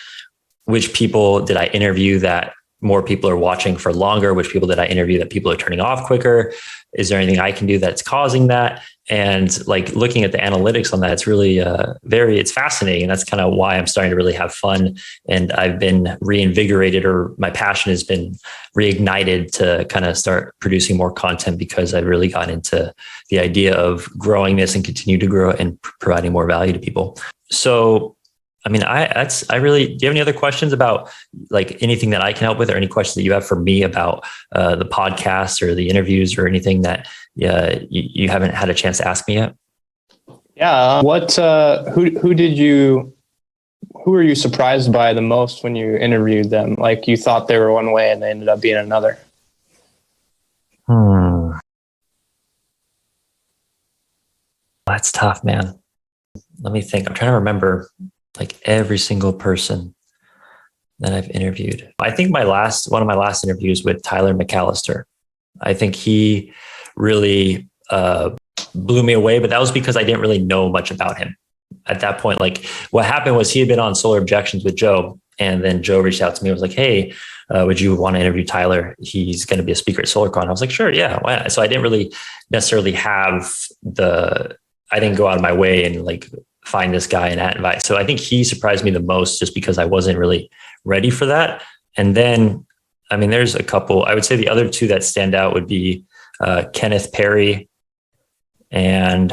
which people did I interview that more people are watching for longer, which people did I interview that people are turning off quicker? Is there anything I can do that's causing that? And like looking at the analytics on that, it's really it's fascinating. And that's kind of why I'm starting to really have fun. And I've been reinvigorated, or my passion has been reignited to kind of start producing more content, because I really got into the idea of growing this and continue to grow and providing more value to people. So I mean, do you have any other questions about like anything that I can help with, or any questions that you have for me about the podcast or the interviews or anything that you haven't had a chance to ask me yet? Yeah. Who were you surprised by the most when you interviewed them? Like, you thought they were one way and they ended up being another. That's tough, man. Let me think. I'm trying to remember like every single person that I've interviewed. I think one of my last interviews with Tyler McAllister, I think he really blew me away, but that was because I didn't really know much about him at that point. Like, what happened was he had been on Solar Objections with Joe, and then Joe reached out to me and was like, hey, would you want to interview Tyler? He's going to be a speaker at SolarCon. I was like, sure. Yeah. Why not? So I didn't really necessarily I didn't go out of my way and like find this guy and invite. So I think he surprised me the most just because I wasn't really ready for that. And then, I mean, there's a couple, I would say the other two that stand out would be Kenneth Perry and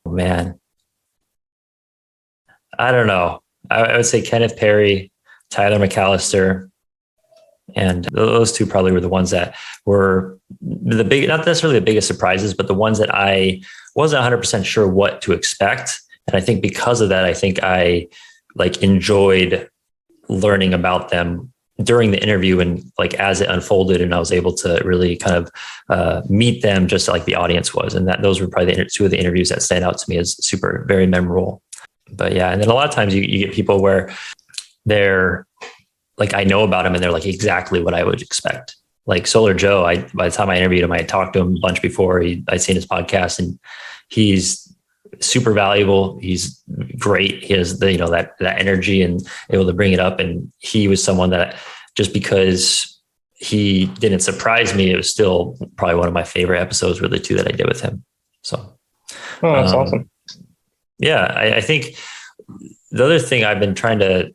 man, I don't know. I would say Kenneth Perry, Tyler McAllister, and those two probably were the ones that were the big, not necessarily the biggest surprises, but the ones that I wasn't 100% sure what to expect. And I think because of that, I think I like enjoyed learning about them during the interview and like as it unfolded, and I was able to really kind of meet them just like the audience was. And that those were probably two of the interviews that stand out to me as super, very memorable. But yeah, and then a lot of times you get people where they're like, I know about him and they're like exactly what I would expect. Like Solar Joe, by the time I interviewed him, I had talked to him a bunch before. I'd seen his podcast, and he's super valuable. He's great. He has the, that energy and able to bring it up. And he was someone that just because he didn't surprise me, it was still probably one of my favorite episodes were the two that I did with him. So, that's awesome. Yeah. I think the other thing I've been trying to,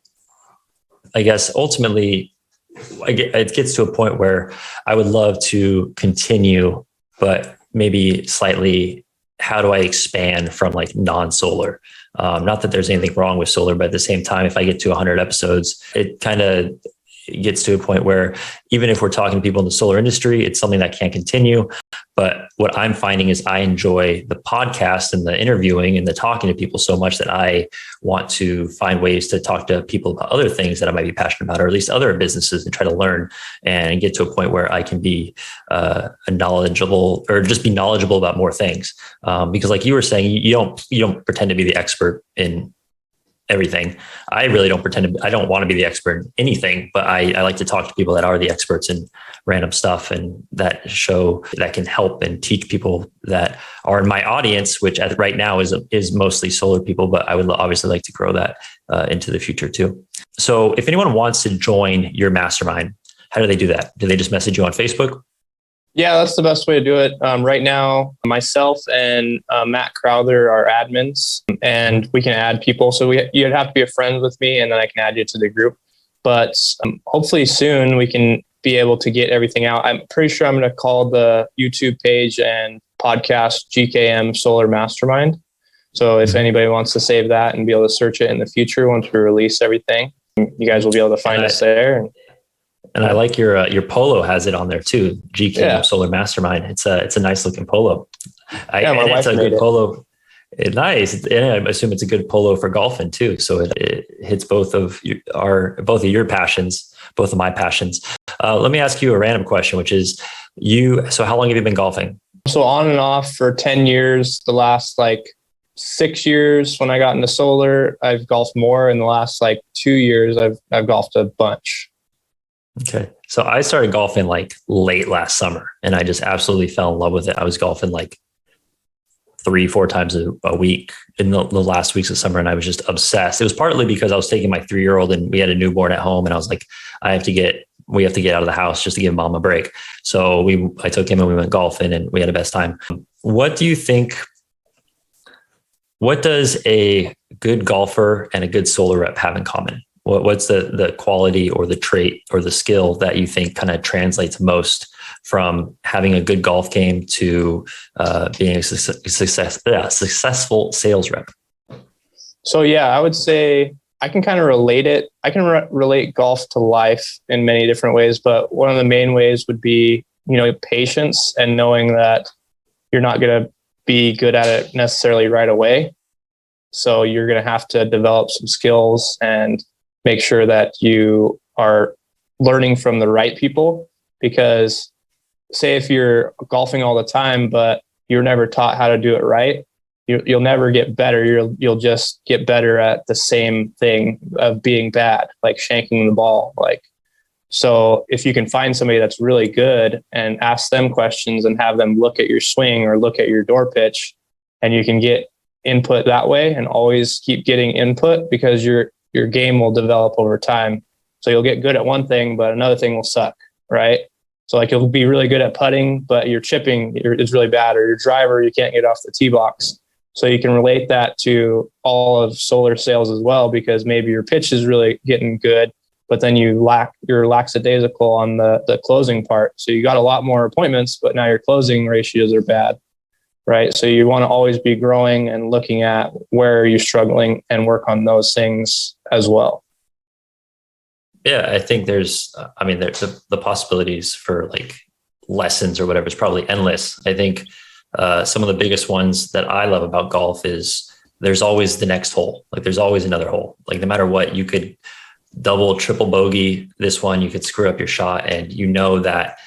I guess, ultimately it gets to a point where I would love to continue, but maybe slightly, how do I expand from like non-solar? Not that there's anything wrong with solar, but at the same time, if I get to 100 episodes, it kind of gets to a point where even if we're talking to people in the solar industry, it's something that can't continue. But what I'm finding is I enjoy the podcast and the interviewing and the talking to people so much that I want to find ways to talk to people about other things that I might be passionate about, or at least other businesses, and try to learn and get to a point where I can be a knowledgeable or just be knowledgeable about more things. Because like you were saying, you don't pretend to be the expert in everything. I really don't I don't want to be the expert in anything, but I like to talk to people that are the experts in random stuff and that can help and teach people that are in my audience, which right now is mostly solar people, but I would obviously like to grow that into the future too. So if anyone wants to join your mastermind, how do they do that? Do they just message you on Facebook? Yeah, that's the best way to do it. Right now, myself and Matt Crowther are admins, and we can add people. So you'd have to be a friend with me, and then I can add you to the group. But hopefully soon we can be able to get everything out. I'm pretty sure I'm going to call the YouTube page and podcast GKM Solar Mastermind. So if anybody wants to save that and be able to search it in the future once we release everything, you guys will be able to find us there. And I like your polo has it on there too. GK Solar Mastermind. It's a nice looking polo. My wife it's a made good polo. Nice. And I assume it's a good polo for golfing too. So it hits both of your passions, both of my passions. Let me ask you a random question, which is so how long have you been golfing? So on and off for 10 years, the last 6 years when I got into solar, I've golfed more. In the last 2 years, I've golfed a bunch. Okay. So I started golfing late last summer and I just absolutely fell in love with it. I was golfing 3-4 times a week in the last weeks of summer. And I was just obsessed. It was partly because I was taking my 3-year-old and we had a newborn at home. And I was like, we have to get out of the house just to give mom a break. So I took him and we went golfing and we had the best time. What do you think? What does a good golfer and a good solar rep have in common? What's the quality or the trait or the skill that you think kind of translates most from having a good golf game to being a successful sales rep? So I would say I can kind of relate it. I can relate golf to life in many different ways, but one of the main ways would be, patience and knowing that you're not going to be good at it necessarily right away. So you're going to have to develop some skills and make sure that you are learning from the right people, because say if you're golfing all the time, but you're never taught how to do it right, you'll never get better. You'll just get better at the same thing of being bad, like shanking the ball. So if you can find somebody that's really good and ask them questions and have them look at your swing or look at your door pitch, and you can get input that way and always keep getting input, because your game will develop over time. So you'll get good at one thing, but another thing will suck, right? So like you'll be really good at putting, but your chipping is really bad, or your driver, you can't get off the tee box. So you can relate that to all of solar sales as well, because maybe your pitch is really getting good, but then you're lackadaisical on the closing part. So you got a lot more appointments, but now your closing ratios are bad, right? So you want to always be growing and looking at where you're struggling and work on those things as well. Yeah, I think there's the possibilities for like lessons or whatever is probably endless. I think some of the biggest ones that I love about golf is there's always the next hole. Like there's always another hole. Like no matter what, you could double, triple bogey this one, you could screw up your shot, and you know that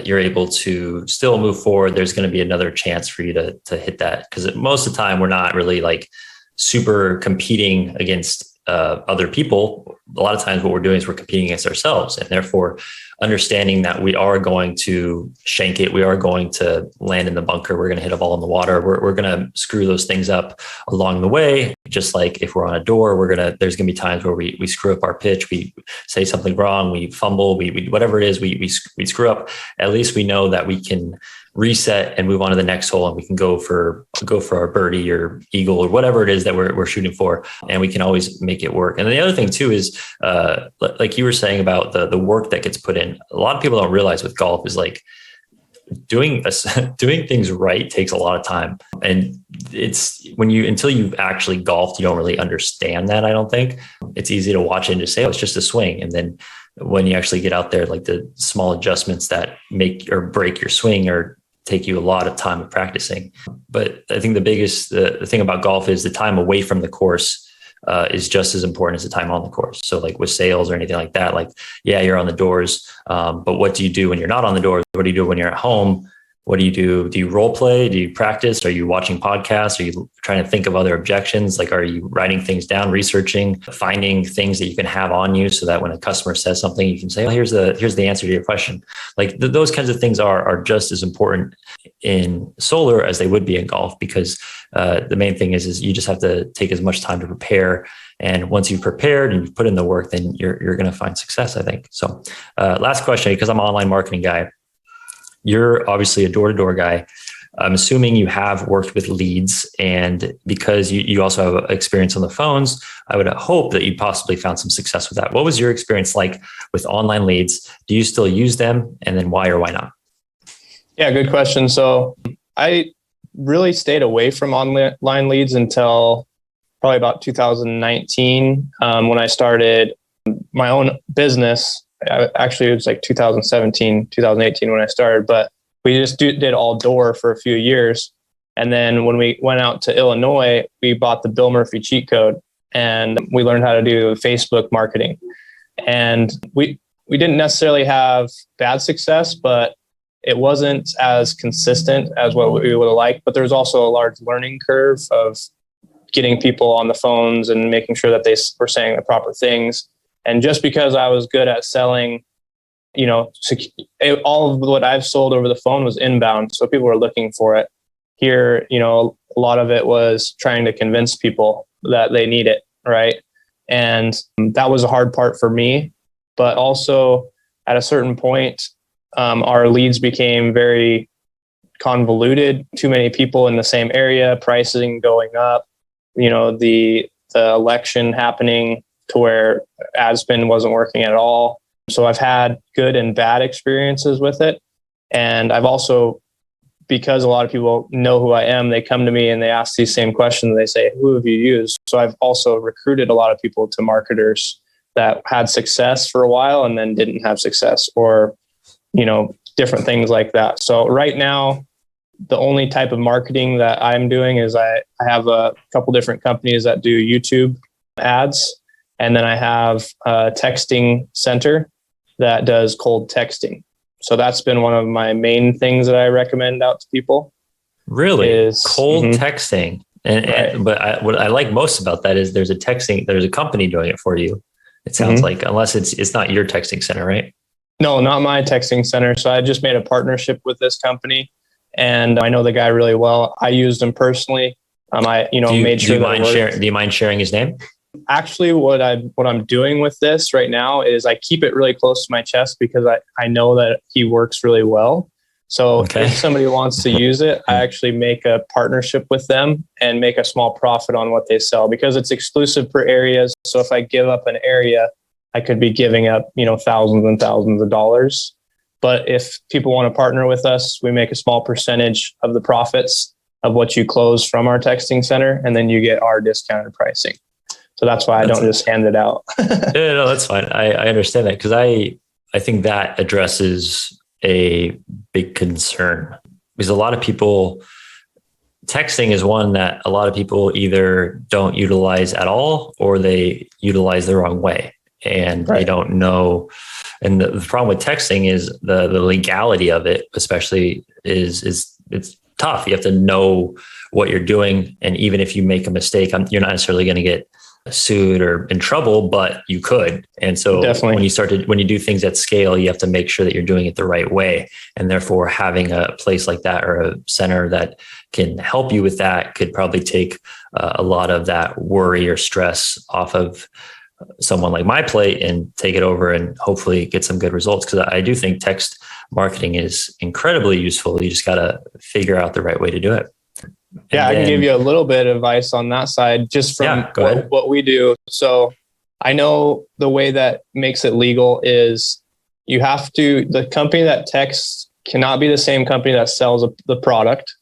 you're able to still move forward. There's going to be another chance for you to hit that, because most of the time we're not really like super competing against other people. A lot of times what we're doing is we're competing against ourselves, and therefore understanding that we are going to shank it. We are going to land in the bunker. We're going to hit a ball in the water. We're going to screw those things up along the way. Just like if we're on a door, there's going to be times where we screw up our pitch. We say something wrong. We fumble, we whatever it is, we screw up. At least we know that we can reset and move on to the next hole, and we can go for our birdie or eagle or whatever it is that we're shooting for, and we can always make it work. And then the other thing too is like you were saying about the work that gets put in. A lot of people don't realize with golf is like doing things right takes a lot of time, and it's until you've actually golfed, you don't really understand that. I don't think it's easy to watch it and just say, oh, it's just a swing, and then when you actually get out there, like the small adjustments that make or break your swing or take you a lot of time of practicing. But I think the thing about golf is the time away from the course is just as important as the time on the course. So like with sales or anything like that, like, yeah, you're on the doors. But what do you do when you're not on the doors? What do you do when you're at home? What do you do? Do you role play? Do you practice? Are you watching podcasts? Are you trying to think of other objections? Like, are you writing things down, researching, finding things that you can have on you so that when a customer says something, you can say, oh, here's the answer to your question. Like those kinds of things are just as important in solar as they would be in golf, because the main thing is you just have to take as much time to prepare. And once you've prepared and you've put in the work, then you're going to find success, I think. So last question, because I'm an online marketing guy. You're obviously a door-to-door guy. I'm assuming you have worked with leads, and because you also have experience on the phones, I would hope that you possibly found some success with that. What was your experience like with online leads? Do you still use them? And then why or why not? Yeah, good question. So I really stayed away from online leads until probably about 2019 when I started my own business. Actually, it was like 2017, 2018 when I started, but we just did all door for a few years. And then when we went out to Illinois, we bought the Bill Murphy cheat code, and we learned how to do Facebook marketing. And we didn't necessarily have bad success, but it wasn't as consistent as what we would have liked. But there's also a large learning curve of getting people on the phones and making sure that they were saying the proper things. And just because I was good at selling, all of what I've sold over the phone was inbound. So people were looking for it. Here, a lot of it was trying to convince people that they need it, right? And that was a hard part for me. But also at a certain point, our leads became very convoluted, too many people in the same area, pricing going up, the election happening to where ad spend wasn't working at all. So I've had good and bad experiences with it. And I've also, because a lot of people know who I am, they come to me and they ask these same questions. They say, who have you used? So I've also recruited a lot of people to marketers that had success for a while and then didn't have success, or, different things like that. So right now, the only type of marketing that I'm doing is I have a couple different companies that do YouTube ads. And then I have a texting center that does cold texting. So that's been one of my main things that I recommend out to people. Really? Is cold texting. Right. But what I like most about that is there's a company doing it for you. It sounds like, unless it's not your texting center, right? No, not my texting center. So I just made a partnership with this company, and I know the guy really well. I used him personally. I made sure do you mind sharing his name? Actually, what I'm doing with this right now is I keep it really close to my chest because I know that he works really well. So Okay. if somebody wants to use it, I actually make a partnership with them and make a small profit on what they sell because it's exclusive per areas. So if I give up an area, I could be giving up, thousands and thousands of dollars. But if people want to partner with us, we make a small percentage of the profits of what you close from our texting center, and then you get our discounted pricing. So that's why I don't just hand it out. Yeah, no, that's fine. I understand that because I think that addresses a big concern because a lot of people, texting is one that a lot of people either don't utilize at all or they utilize the wrong way and They don't know. And the problem with texting is the legality of it, especially is it's tough. You have to know what you're doing. And even if you make a mistake, you're not necessarily going to get sued or in trouble, but you could. And so definitely, when you do things at scale, you have to make sure that you're doing it the right way. And therefore having a place like that or a center that can help you with that could probably take a lot of that worry or stress off of someone like my plate and take it over and hopefully get some good results. Because I do think text marketing is incredibly useful. You just got to figure out the right way to do it. Yeah, I can give you a little bit of advice on that side just from what we do. So I know the way that makes it legal is the company that texts cannot be the same company that sells the product.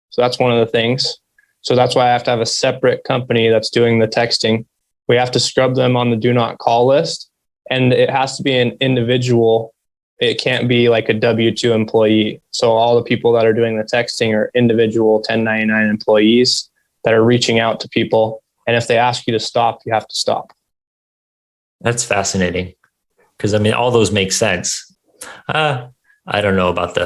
So that's one of the things. So that's why I have to have a separate company that's doing the texting. We have to scrub them on the do not call list, and it has to be an individual. It can't be like a W-2 employee. So all the people that are doing the texting are individual 1099 employees that are reaching out to people. And if they ask you to stop, you have to stop. That's fascinating. Because all those make sense. I don't know about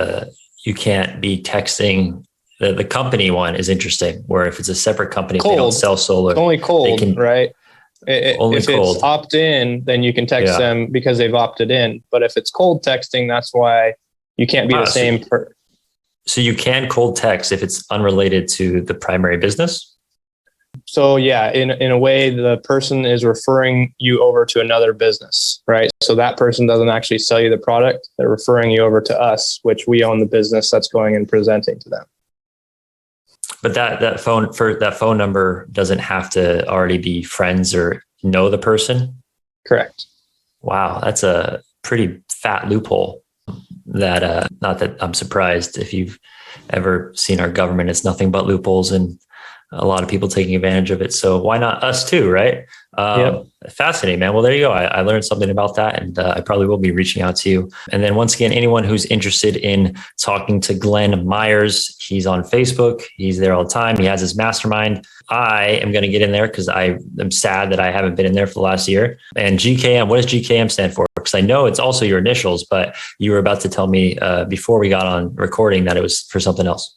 you can't be texting. The company one is interesting, where if it's a separate company, if they don't sell solar. It's only cold, right? Only if cold. It's opt in, then you can text them because they've opted in. But if it's cold texting, that's why you can't be the same. So you can cold text if it's unrelated to the primary business? So yeah, in a way, the person is referring you over to another business, right? So that person doesn't actually sell you the product. They're referring you over to us, which we own the business that's going and presenting to them. But that phone number doesn't have to already be friends or know the person? Correct. Wow, that's a pretty fat loophole. That not that I'm surprised. If you've ever seen our government, it's nothing but loopholes and a lot of people taking advantage of it. So why not us too, right? Fascinating, man. Well, there you go. I learned something about that, and I probably will be reaching out to you. And then once again, anyone who's interested in talking to Glen Myers, he's on Facebook. He's there all the time. He has his mastermind. I am going to get in there because I am sad that I haven't been in there for the last year. And GKM, what does GKM stand for? Because I know it's also your initials, but you were about to tell me before we got on recording that it was for something else.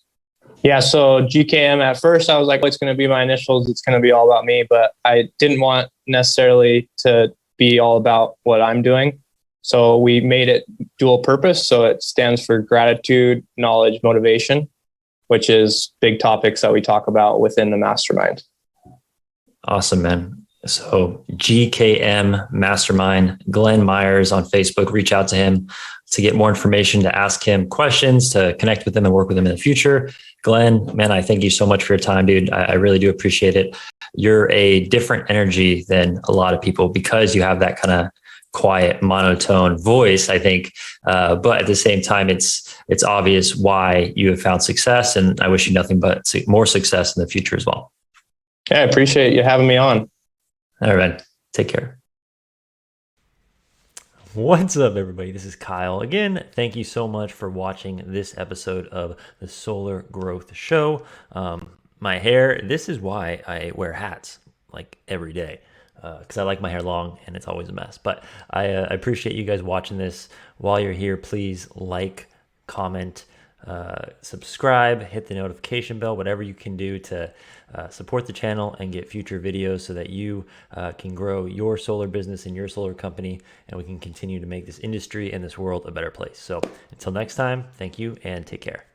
Yeah. So GKM, at first I was like, it's going to be my initials. It's going to be all about me, but I didn't want necessarily to be all about what I'm doing. So we made it dual purpose. So it stands for gratitude, knowledge, motivation, which is big topics that we talk about within the mastermind. Awesome, man. So GKM Mastermind, Glen Myers on Facebook. Reach out to him to get more information, to ask him questions, to connect with him and work with him in the future. Glen, man, I thank you so much for your time, dude. I really do appreciate it. You're a different energy than a lot of people because you have that kind of quiet, monotone voice, I think. But at the same time, it's obvious why you have found success. And I wish you nothing but more success in the future as well. Yeah, I appreciate you having me on. All right, man. Take care. What's up, everybody? This is Kyle. Again, thank you so much for watching this episode of the Solar Growth Show. My hair, this is why I wear hats like every day, because I like my hair long and it's always a mess. But I appreciate you guys watching this. While you're here, please like, comment, subscribe, hit the notification bell, whatever you can do to support the channel and get future videos so that you can grow your solar business and your solar company, and we can continue to make this industry and this world a better place. So until next time, thank you and take care.